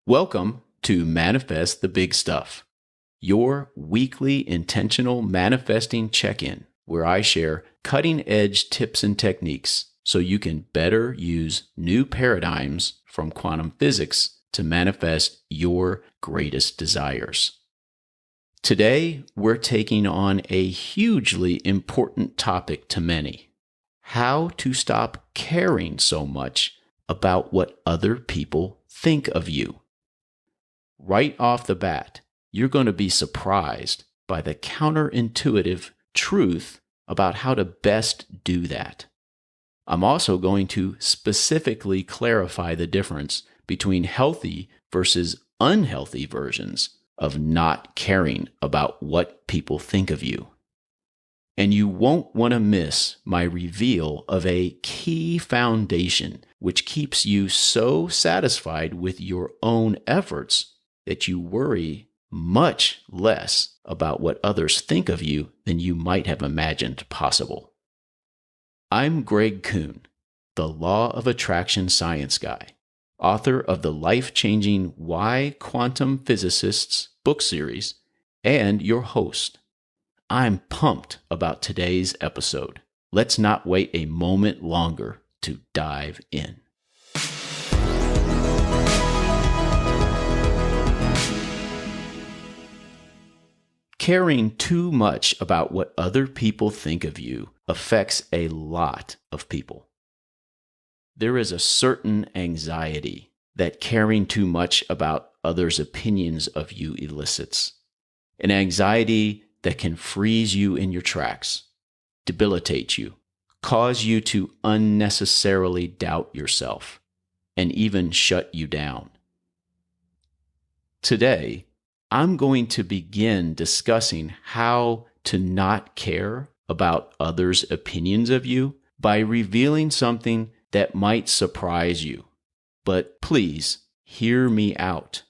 Welcome to Manifest the Big Stuff, your weekly intentional manifesting check-in, where I share cutting-edge tips and techniques so you can better use new paradigms from quantum physics to manifest your greatest desires. Today, we're taking on a hugely important topic to many: how to stop caring so much about what other people think of you. Right off the bat, you're going to be surprised by the counterintuitive truth about how to best do that. I'm also going to specifically clarify the difference between healthy versus unhealthy versions of not caring about what people think of you. And you won't want to miss my reveal of a key foundation which keeps you so satisfied with your own efforts that you worry much less about what others think of you than you might have imagined possible. I'm Greg Kuhn, the Law of Attraction science guy, author of the life-changing Why Quantum Physicists book series, and your host. I'm pumped about today's episode. Let's not wait a moment longer to dive in. Caring too much about what other people think of you affects a lot of people. There is a certain anxiety that caring too much about others' opinions of you elicits. An anxiety that can freeze you in your tracks, debilitate you, cause you to unnecessarily doubt yourself, and even shut you down. Today, I'm going to begin discussing how to not care about others' opinions of you by revealing something that might surprise you. But please, hear me out.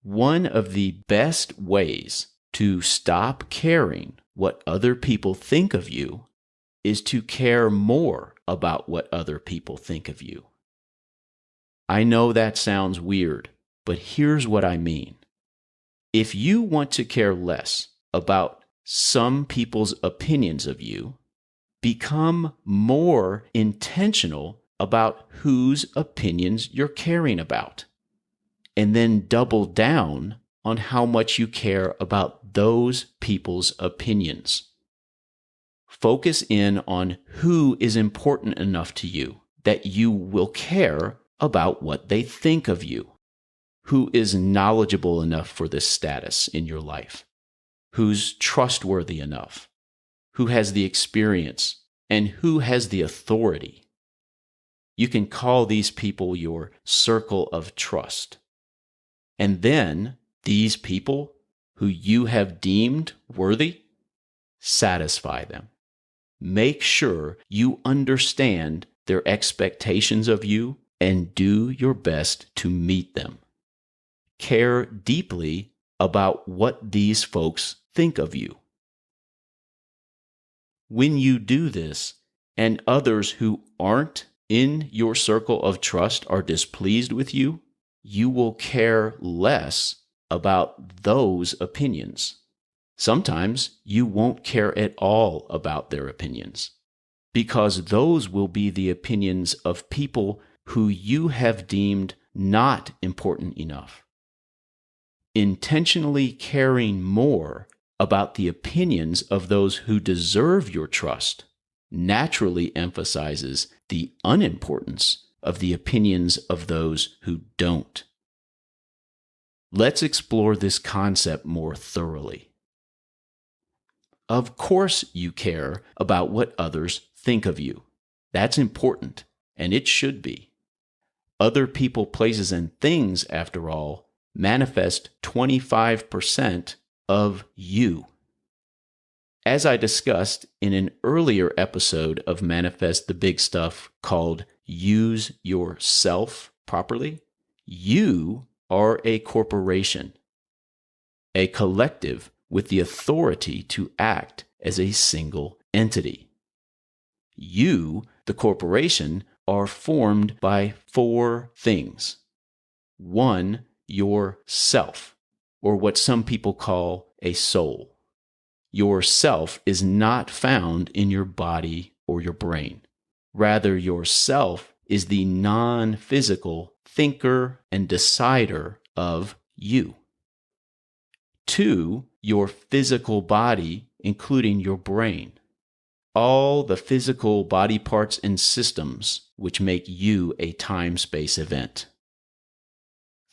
One of the best ways to stop caring what other people think of you is to care more about what other people think of you. I know that sounds weird, but here's what I mean. If you want to care less about some people's opinions of you, become more intentional about whose opinions you're caring about, and then double down on how much you care about those people's opinions. Focus in on who is important enough to you that you will care about what they think of you. Who is knowledgeable enough for this status in your life? Who's trustworthy enough? Who has the experience? And who has the authority? You can call these people your circle of trust. And then these people who you have deemed worthy, satisfy them. Make sure you understand their expectations of you and do your best to meet them. Care deeply about what these folks think of you. When you do this, and others who aren't in your circle of trust are displeased with you, you will care less about those opinions. Sometimes you won't care at all about their opinions, because those will be the opinions of people who you have deemed not important enough. Intentionally caring more about the opinions of those who deserve your trust naturally emphasizes the unimportance of the opinions of those who don't. Let's explore this concept more thoroughly. Of course you care about what others think of you. That's important, and it should be. Other people, places, and things, after all, manifest 25% of you. As I discussed in an earlier episode of Manifest the Big Stuff called Use Yourself Properly, you are a corporation, a collective with the authority to act as a single entity. You, the corporation, are formed by four things: One, your self, or what some people call a soul. Your self is not found in your body or your brain. Rather, your self is the non-physical thinker and decider of you. Two, your physical body, including your brain. All the physical body parts and systems which make you a time-space event.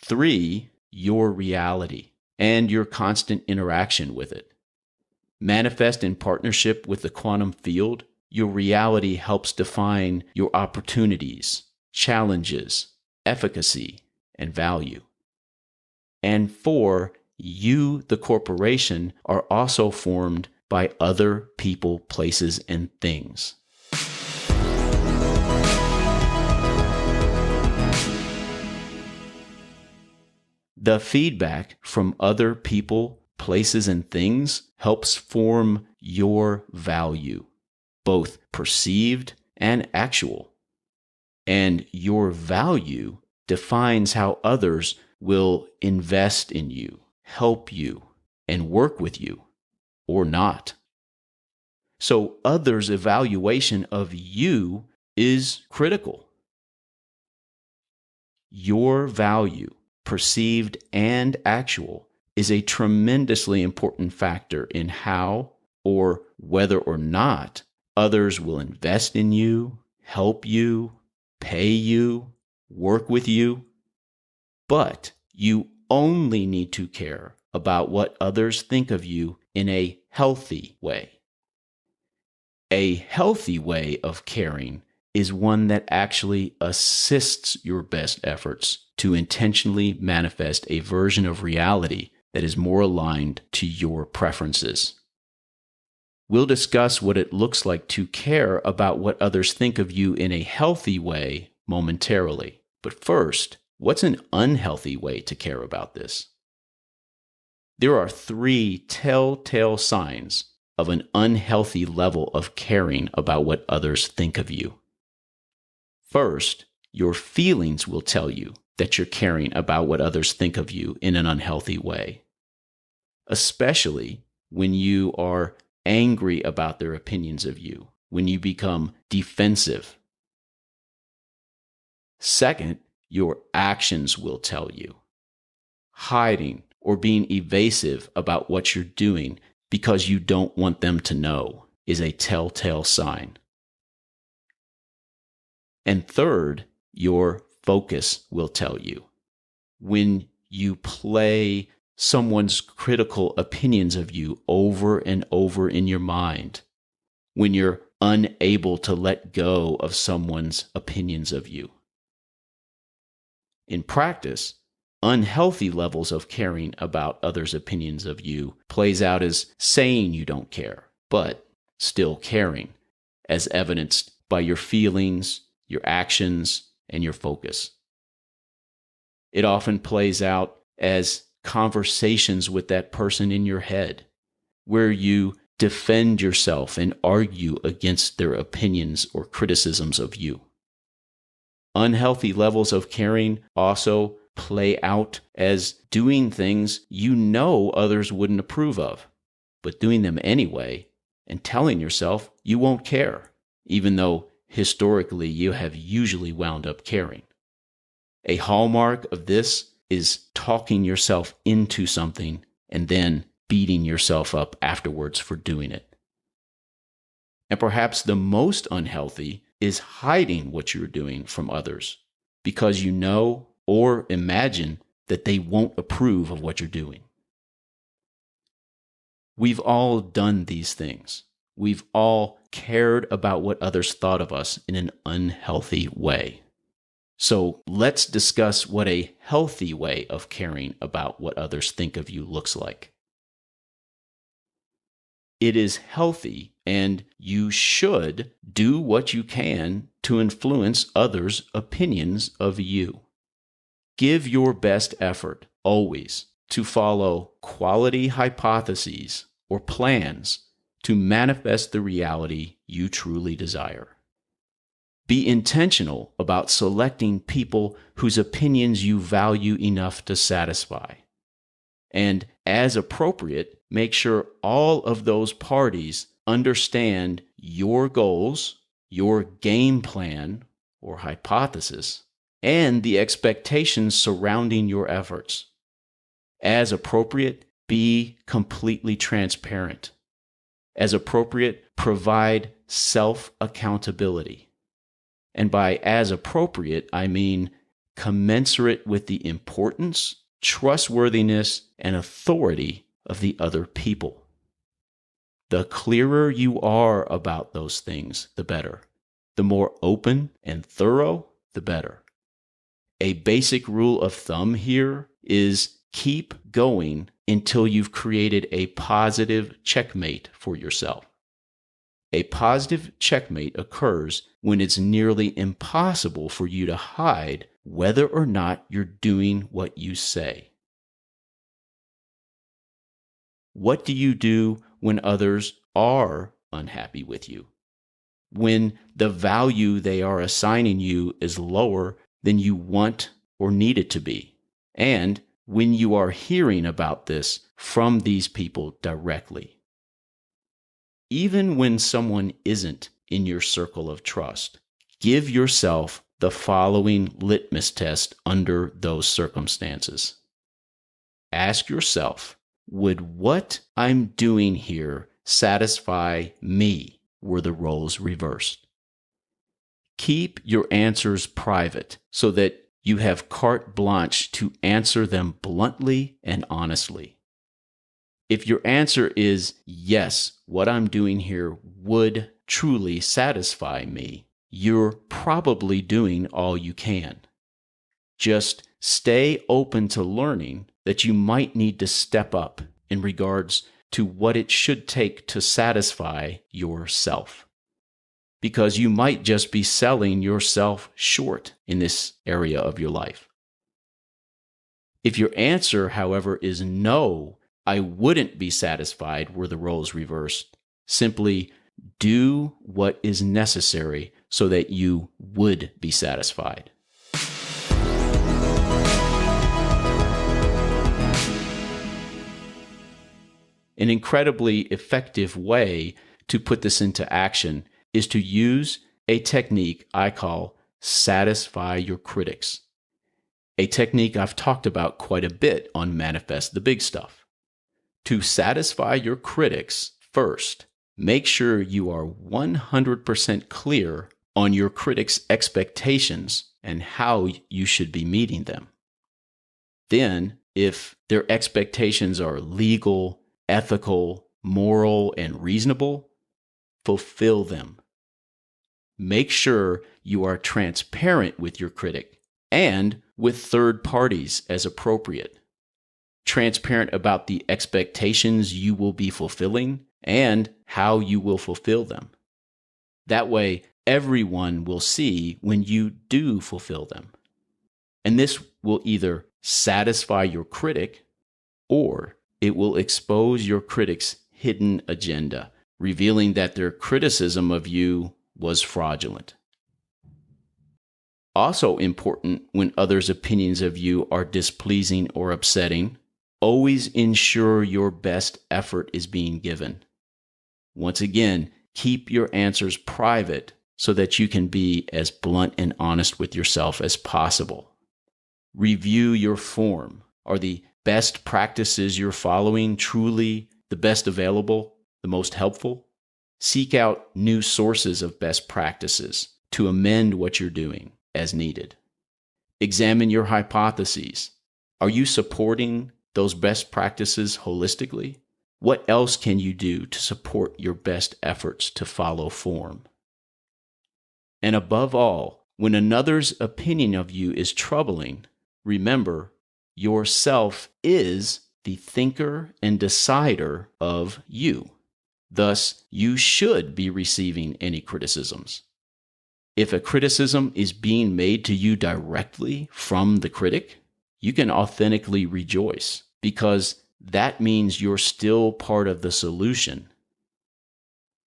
Three, your reality and your constant interaction with it. Manifest in partnership with the quantum field, your reality helps define your opportunities, challenges, efficacy, and value. And four, you, the corporation, are also formed by other people, places, and things. The feedback from other people, places, and things helps form your value, both perceived and actual. And your value defines how others will invest in you, help you, and work with you, or not. So others' evaluation of you is critical. Your value, perceived and actual, is a tremendously important factor in how or whether or not others will invest in you, help you, pay you, work with you. But you only need to care about what others think of you in a healthy way. A healthy way of caring is one that actually assists your best efforts to intentionally manifest a version of reality that is more aligned to your preferences. We'll discuss what it looks like to care about what others think of you in a healthy way momentarily. But first, what's an unhealthy way to care about this? There are 3 telltale signs of an unhealthy level of caring about what others think of you. First, your feelings will tell you that you're caring about what others think of you in an unhealthy way, especially when you are angry about their opinions of you, when you become defensive. Second, your actions will tell you. Hiding or being evasive about what you're doing because you don't want them to know is a telltale sign. And third, your focus will tell you. When you play someone's critical opinions of you over and over in your mind, when you're unable to let go of someone's opinions of you. In practice, unhealthy levels of caring about others' opinions of you plays out as saying you don't care, but still caring, as evidenced by your feelings, your actions, and your focus. It often plays out as conversations with that person in your head, where you defend yourself and argue against their opinions or criticisms of you. Unhealthy levels of caring also play out as doing things you know others wouldn't approve of, but doing them anyway and telling yourself you won't care, even though historically you have usually wound up caring. A hallmark of this is talking yourself into something and then beating yourself up afterwards for doing it. And perhaps the most unhealthy is hiding what you're doing from others because you know or imagine that they won't approve of what you're doing. We've all done these things. We've all cared about what others thought of us in an unhealthy way. So let's discuss what a healthy way of caring about what others think of you looks like. It is healthy, and you should do what you can to influence others' opinions of you. Give your best effort, always, to follow quality hypotheses or plans to manifest the reality you truly desire. Be intentional about selecting people whose opinions you value enough to satisfy. And as appropriate, make sure all of those parties understand your goals, your game plan or hypothesis, and the expectations surrounding your efforts. As appropriate, be completely transparent. As appropriate, provide self-accountability. And by as appropriate, I mean commensurate with the importance, trustworthiness, and authority of the other people. The clearer you are about those things, the better. The more open and thorough, the better. A basic rule of thumb here is keep going until you've created a positive checkmate for yourself. A positive checkmate occurs when it's nearly impossible for you to hide whether or not you're doing what you say. What do you do when others are unhappy with you? When the value they are assigning you is lower than you want or need it to be, and when you are hearing about this from these people directly. Even when someone isn't in your circle of trust, give yourself the following litmus test under those circumstances. Ask yourself, would what I'm doing here satisfy me were the roles reversed? Keep your answers private so that you have carte blanche to answer them bluntly and honestly. If your answer is yes, what I'm doing here would truly satisfy me, you're probably doing all you can. Just stay open to learning that you might need to step up in regards to what it should take to satisfy yourself. Because you might just be selling yourself short in this area of your life. If your answer, however, is no, I wouldn't be satisfied were the roles reversed, simply do what is necessary so that you would be satisfied. An incredibly effective way to put this into action is to use a technique I call satisfy your critics, a technique I've talked about quite a bit on Manifest the Big Stuff. To satisfy your critics, first, make sure you are 100% clear on your critics' expectations and how you should be meeting them. Then, if their expectations are legal, ethical, moral, and reasonable, fulfill them. Make sure you are transparent with your critic and with third parties as appropriate. Transparent about the expectations you will be fulfilling and how you will fulfill them. That way, everyone will see when you do fulfill them. And this will either satisfy your critic or it will expose your critic's hidden agenda, revealing that their criticism of you was fraudulent. Also important when others' opinions of you are displeasing or upsetting, always ensure your best effort is being given. Once again, keep your answers private so that you can be as blunt and honest with yourself as possible. Review your form. Are the best practices you're following truly the best available, the most helpful? Seek out new sources of best practices to amend what you're doing as needed. Examine your hypotheses. Are you supporting those best practices holistically? What else can you do to support your best efforts to follow form? And above all, when another's opinion of you is troubling, remember, yourself is the thinker and decider of you. Thus, you should be receiving any criticisms. If a criticism is being made to you directly from the critic, you can authentically rejoice because that means you're still part of the solution.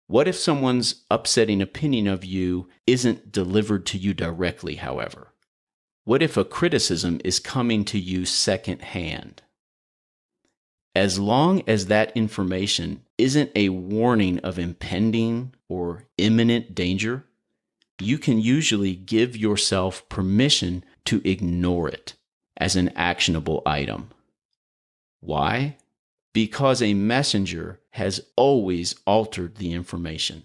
What if someone's upsetting opinion of you isn't delivered to you directly, however? What if a criticism is coming to you secondhand? As long as that information isn't a warning of impending or imminent danger, you can usually give yourself permission to ignore it as an actionable item. Why? Because a messenger has always altered the information.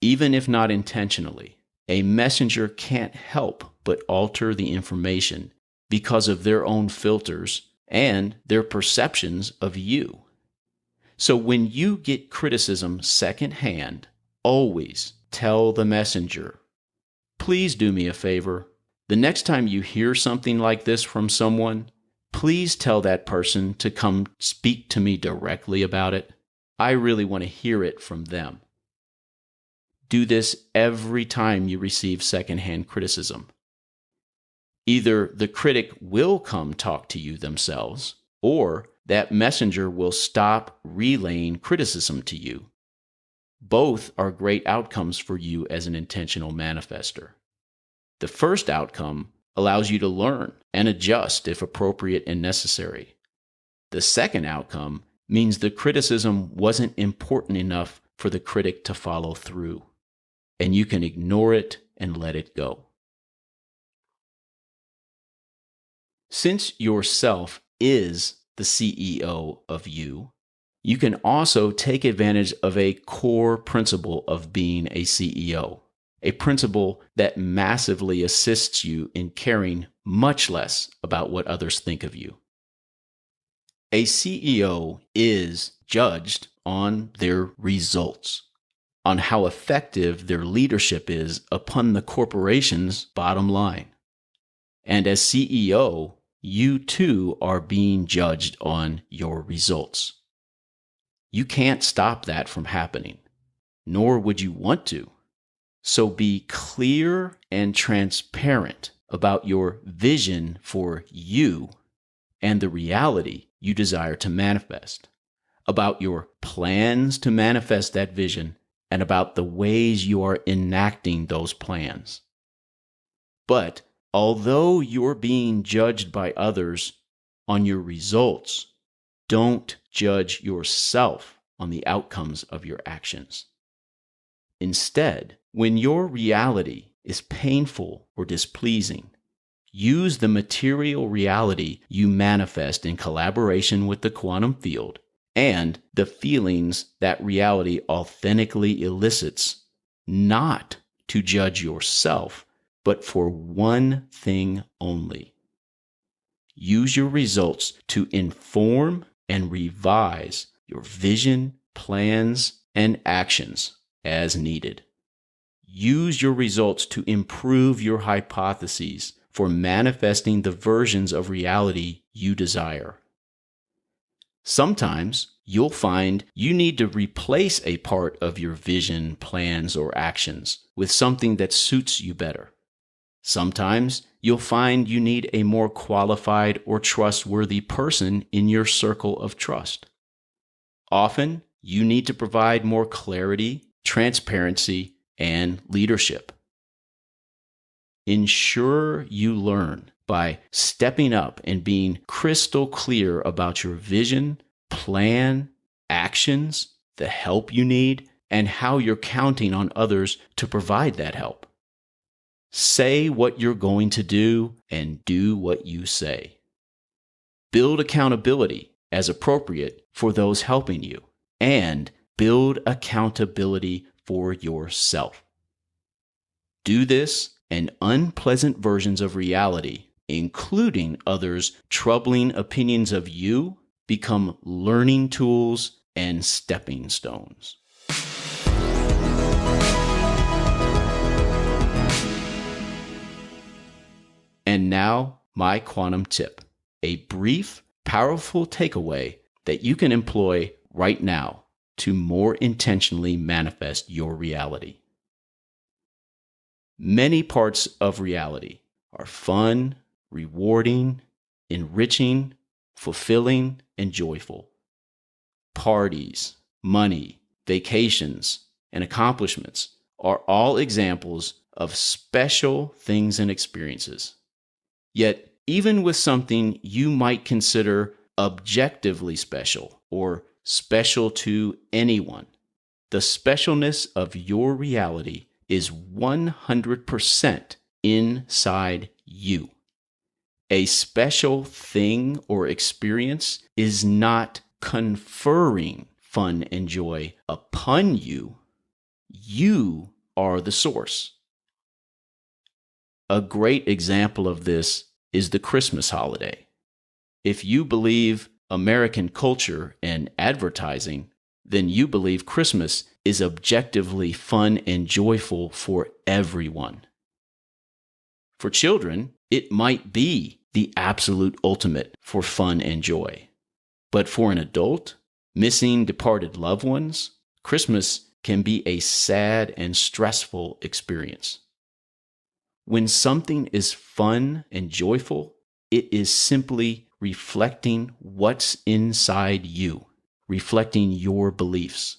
Even if not intentionally, a messenger can't help but alter the information because of their own filters and their perceptions of you. So when you get criticism secondhand, always tell the messenger, please do me a favor. The next time you hear something like this from someone, please tell that person to come speak to me directly about it. I really want to hear it from them. Do this every time you receive secondhand criticism. Either the critic will come talk to you themselves, or that messenger will stop relaying criticism to you. Both are great outcomes for you as an intentional manifester. The first outcome allows you to learn and adjust if appropriate and necessary. The second outcome means the criticism wasn't important enough for the critic to follow through, and you can ignore it and let it go. Since yourself is the CEO of you, you can also take advantage of a core principle of being a CEO, a principle that massively assists you in caring much less about what others think of you. A CEO is judged on their results, on how effective their leadership is upon the corporation's bottom line. And as CEO, you too are being judged on your results. You can't stop that from happening, nor would you want to. So be clear and transparent about your vision for you and the reality you desire to manifest, about your plans to manifest that vision, and about the ways you are enacting those plans. But although you're being judged by others on your results, don't judge yourself on the outcomes of your actions. Instead, when your reality is painful or displeasing, use the material reality you manifest in collaboration with the quantum field and the feelings that reality authentically elicits, not to judge yourself, but for one thing only. Use your results to inform and revise your vision, plans, and actions as needed. Use your results to improve your hypotheses for manifesting the versions of reality you desire. Sometimes you'll find you need to replace a part of your vision, plans, or actions with something that suits you better. Sometimes you'll find you need a more qualified or trustworthy person in your circle of trust. Often, you need to provide more clarity, transparency, and leadership. Ensure you learn by stepping up and being crystal clear about your vision, plan, actions, the help you need, and how you're counting on others to provide that help. Say what you're going to do and do what you say. Build accountability as appropriate for those helping you, and build accountability for yourself. Do this, and unpleasant versions of reality, including others' troubling opinions of you, become learning tools and stepping stones. And now, my quantum tip, a brief, powerful takeaway that you can employ right now to more intentionally manifest your reality. Many parts of reality are fun, rewarding, enriching, fulfilling, and joyful. Parties, money, vacations, and accomplishments are all examples of special things and experiences. Yet, even with something you might consider objectively special or special to anyone, the specialness of your reality is 100% inside you. A special thing or experience is not conferring fun and joy upon you. You are the source. A great example of this is the Christmas holiday. If you believe American culture and advertising, then you believe Christmas is objectively fun and joyful for everyone. For children, it might be the absolute ultimate for fun and joy. But for an adult, missing departed loved ones, Christmas can be a sad and stressful experience. When something is fun and joyful, it is simply reflecting what's inside you, reflecting your beliefs.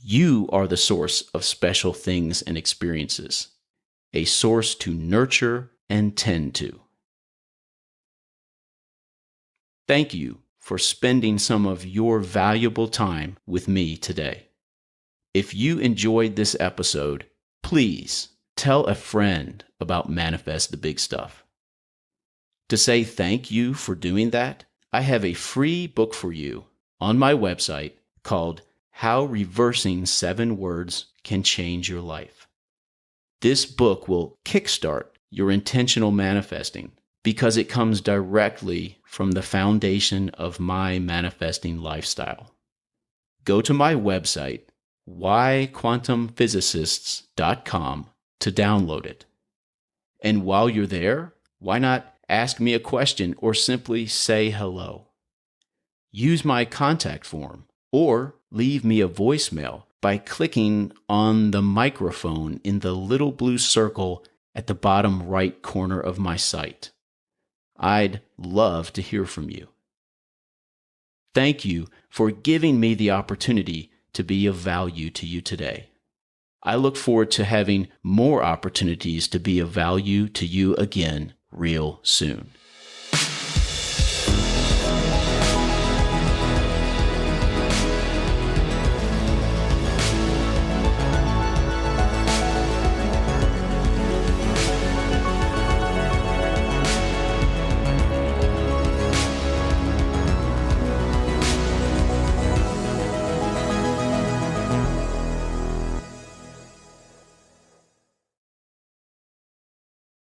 You are the source of special things and experiences, a source to nurture and tend to. Thank you for spending some of your valuable time with me today. If you enjoyed this episode, please tell a friend about Manifest the Big Stuff. To say thank you for doing that, I have a free book for you on my website called How Reversing 7 Words Can Change Your Life. This book will kickstart your intentional manifesting because it comes directly from the foundation of my manifesting lifestyle. Go to my website, whyquantumphysicists.com, to download it. And while you're there, why not ask me a question or simply say hello? Use my contact form or leave me a voicemail by clicking on the microphone in the little blue circle at the bottom right corner of my site. I'd love to hear from you. Thank you for giving me the opportunity to be of value to you today. I look forward to having more opportunities to be of value to you again real soon.